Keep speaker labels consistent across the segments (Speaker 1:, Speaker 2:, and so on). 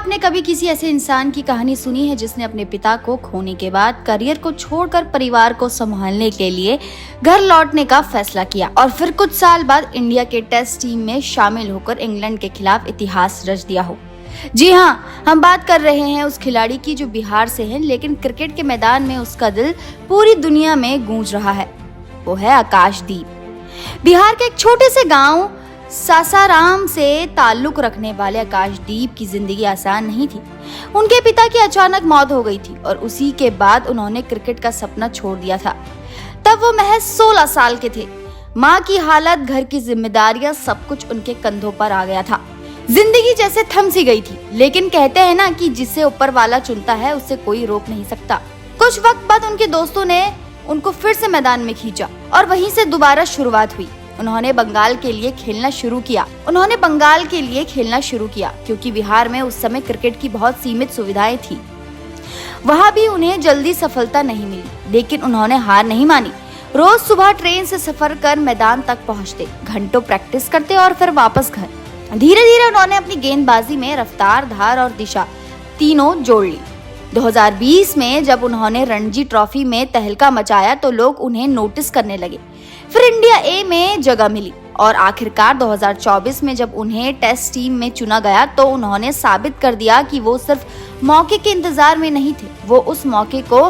Speaker 1: आपने कभी किसी ऐसे इंसान की कहानी सुनी है जिसने अपने पिता को खोने के बाद करियर को छोड़कर परिवार को संभालने के लिए घर लौटने का फैसला किया और फिर कुछ साल बाद इंडिया के टेस्ट टीम में शामिल होकर इंग्लैंड के खिलाफ इतिहास रच दिया हो? जी हाँ, हम बात कर रहे हैं उस खिलाड़ी की जो बिहार से है, लेकिन क्रिकेट के मैदान में उसका दिल पूरी दुनिया में गूंज रहा है। वो है आकाशदीप। बिहार के एक छोटे से गांव सासाराम से ताल्लुक रखने वाले आकाशदीप की जिंदगी आसान नहीं थी। उनके पिता की अचानक मौत हो गई थी और उसी के बाद उन्होंने क्रिकेट का सपना छोड़ दिया था। तब वो महज 16 साल के थे। माँ की हालत, घर की जिम्मेदारियां, सब कुछ उनके कंधों पर आ गया था। जिंदगी जैसे थम सी गई थी, लेकिन कहते हैं ना कि जिसे ऊपर वाला चुनता है उसे कोई रोक नहीं सकता। कुछ वक्त बाद उनके दोस्तों ने उनको फिर से मैदान में खींचा और वहीं से दोबारा शुरुआत हुई। उन्होंने बंगाल के लिए खेलना शुरू किया क्योंकि बिहार में उस समय क्रिकेट की बहुत सीमित सुविधाएं थी। वहां भी उन्हें जल्दी सफलता नहीं मिली, लेकिन उन्होंने हार नहीं मानी। रोज सुबह ट्रेन से सफर कर मैदान तक पहुंचते, घंटों प्रैक्टिस करते और फिर वापस घर। धीरे धीरे उन्होंने अपनी गेंदबाजी में रफ्तार, धार और दिशा तीनों जोड़ ली। 2020 में जब उन्होंने रणजी ट्रॉफी में तहलका मचाया तो लोग उन्हें नोटिस करने लगे। फिर इंडिया ए में जगह मिली और आखिरकार 2024 में जब उन्हें टेस्ट टीम में चुना गया तो उन्होंने साबित कर दिया कि वो सिर्फ मौके के इंतजार में नहीं थे, वो उस मौके को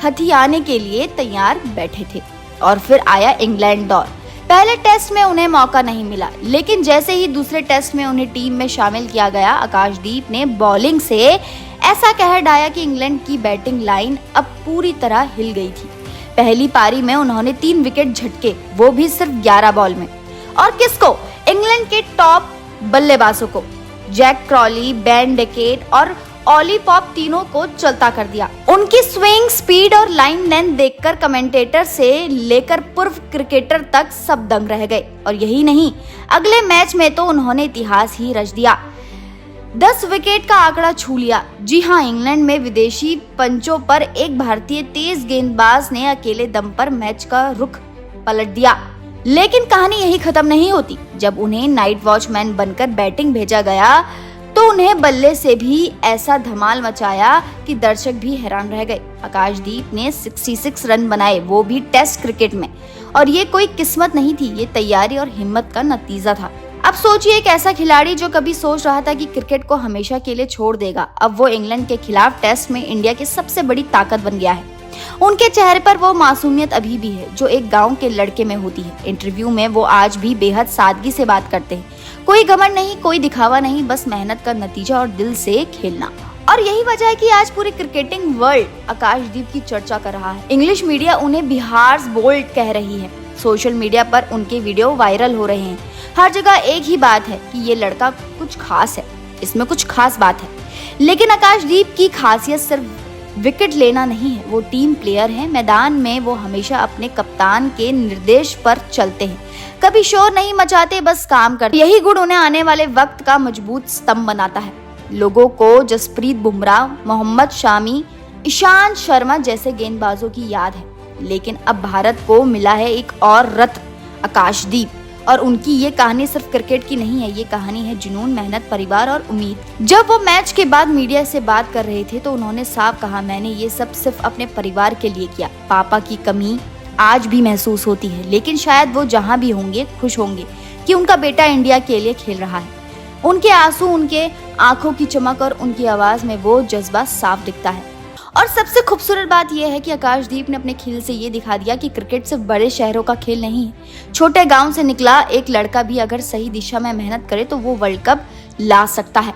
Speaker 1: हथियाने के लिए तैयार बैठे थे। और फिर आया इंग्लैंड दौर। पहले टेस्ट में उन्हें मौका नहीं मिला, लेकिन जैसे ही दूसरे टेस्ट में उन्हें टीम में शामिल किया गया, आकाशदीप ने बॉलिंग से ऐसा कहर ढाया कि इंग्लैंड की बैटिंग लाइन अब पूरी तरह हिल गई थी। पहली पारी में उन्होंने 3 विकेट झटके, वो भी सिर्फ 11 बॉल में। और किसको? इंग्लैंड के टॉप बल्लेबाजों को, जैक क्रॉली, बेन डेकेट और ऑली पॉप, तीनों को चलता कर दिया। उनकी स्विंग, स्पीड और लाइन लेंथ देखकर कमेंटेटर से लेकर पूर्व क्रिकेटर तक सब दंग रह गए। और यही नहीं, अगले मैच में तो उन्होंने इतिहास ही रच दिया। 10 विकेट का आंकड़ा छू लिया। जी हाँ, इंग्लैंड में विदेशी पंचों पर एक भारतीय तेज गेंदबाज ने अकेले दम पर मैच का रुख पलट दिया। लेकिन कहानी यही खत्म नहीं होती। जब उन्हें नाइट वॉचमैन बनकर बैटिंग भेजा गया तो उन्हें बल्ले से भी ऐसा धमाल मचाया कि दर्शक भी हैरान रह गए। आकाशदीप ने 66 रन बनाए, वो भी टेस्ट क्रिकेट में। और ये कोई किस्मत नहीं थी, ये तैयारी और हिम्मत का नतीजा था। अब सोचिए, एक ऐसा खिलाड़ी जो कभी सोच रहा था कि क्रिकेट को हमेशा के लिए छोड़ देगा, अब वो इंग्लैंड के खिलाफ टेस्ट में इंडिया की सबसे बड़ी ताकत बन गया है। उनके चेहरे पर वो मासूमियत अभी भी है जो एक गांव के लड़के में होती है। इंटरव्यू में वो आज भी बेहद सादगी से बात करते हैं। कोई घमंड नहीं, कोई दिखावा नहीं, बस मेहनत का नतीजा और दिल से खेलना। और यही वजह है कि आज पूरी क्रिकेटिंग वर्ल्ड आकाशदीप की चर्चा कर रहा है। इंग्लिश मीडिया उन्हें बिहार्स बोल्ट कह रही है। सोशल मीडिया पर उनके वीडियो वायरल हो रहे हैं। हर जगह एक ही बात है कि ये लड़का कुछ खास है, इसमें कुछ खास बात है। लेकिन आकाशदीप की खासियत सिर्फ विकेट लेना नहीं है, वो टीम प्लेयर है। मैदान में वो हमेशा अपने कप्तान के निर्देश पर चलते हैं, कभी शोर नहीं मचाते, बस काम करते। यही गुण उन्हें आने वाले वक्त का मजबूत स्तंभ बनाता है। लोगों को जसप्रीत बुमराह, मोहम्मद शामी, ईशांत शर्मा जैसे गेंदबाजों की याद है, लेकिन अब भारत को मिला है एक और रत्न, आकाशदीप। और उनकी ये कहानी सिर्फ क्रिकेट की नहीं है, ये कहानी है जुनून, मेहनत, परिवार और उम्मीद। जब वो मैच के बाद मीडिया से बात कर रहे थे तो उन्होंने साफ कहा, मैंने ये सब सिर्फ अपने परिवार के लिए किया। पापा की कमी आज भी महसूस होती है, लेकिन शायद वो जहाँ भी होंगे खुश होंगे कि उनका बेटा इंडिया के लिए खेल रहा है। उनके आंसू, उनके आंखों की चमक और उनकी आवाज में वो जज्बा साफ दिखता है। और सबसे खूबसूरत बात यह है कि आकाशदीप ने अपने खेल से ये दिखा दिया कि क्रिकेट सिर्फ बड़े शहरों का खेल नहीं है। छोटे गांव से निकला एक लड़का भी अगर सही दिशा में मेहनत करे तो वो वर्ल्ड कप ला सकता है।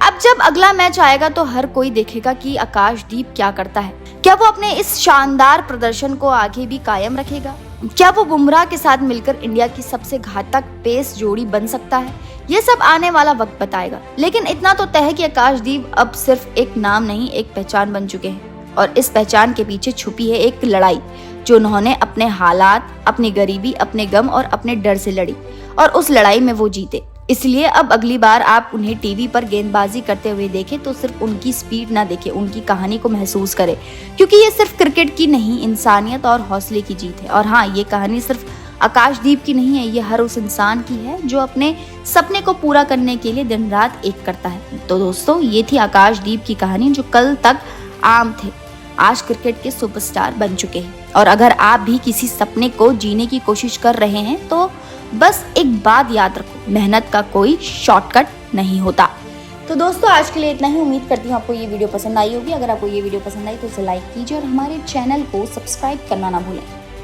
Speaker 1: अब जब अगला मैच आएगा तो हर कोई देखेगा कि आकाशदीप क्या करता है। क्या वो अपने इस शानदार प्रदर्शन को आगे भी कायम रखेगा? क्या वो बुमराह के साथ मिलकर इंडिया की सबसे घातक पेस जोड़ी बन सकता है? ये सब आने वाला वक्त बताएगा। लेकिन इतना तो तय है कि आकाशदीप अब सिर्फ एक नाम नहीं, एक पहचान बन चुके हैं। और इस पहचान के पीछे छुपी है एक लड़ाई जो उन्होंने अपने हालात, अपनी गरीबी, अपने गम और अपने डर से लड़ी, और उस लड़ाई में वो जीते। इसलिए अब अगली बार आप उन्हें टीवी पर गेंदबाजी करते हुए देखें तो सिर्फ उनकी स्पीड ना देखें, उनकी कहानी को महसूस करें, क्योंकि ये सिर्फ क्रिकेट की नहीं, इंसानियत और हौसले की जीत है। और हाँ, ये कहानी सिर्फ आकाशदीप की नहीं है, ये हर उस इंसान की है जो अपने सपने को पूरा करने के लिए दिन रात एक करता है। तो दोस्तों, ये थी आकाशदीप की कहानी, जो कल तक आम थे, आज क्रिकेट के सुपरस्टार बन चुके हैं। और अगर आप भी किसी सपने को जीने की कोशिश कर रहे हैं तो बस एक बात याद रखो, मेहनत का कोई शॉर्टकट नहीं होता। तो दोस्तों, आज के लिए इतना ही। उम्मीद करती हूँ आपको ये वीडियो पसंद आई होगी। अगर आपको ये वीडियो पसंद आई तो उसे लाइक कीजिए और हमारे चैनल को सब्सक्राइब करना ना भूलें।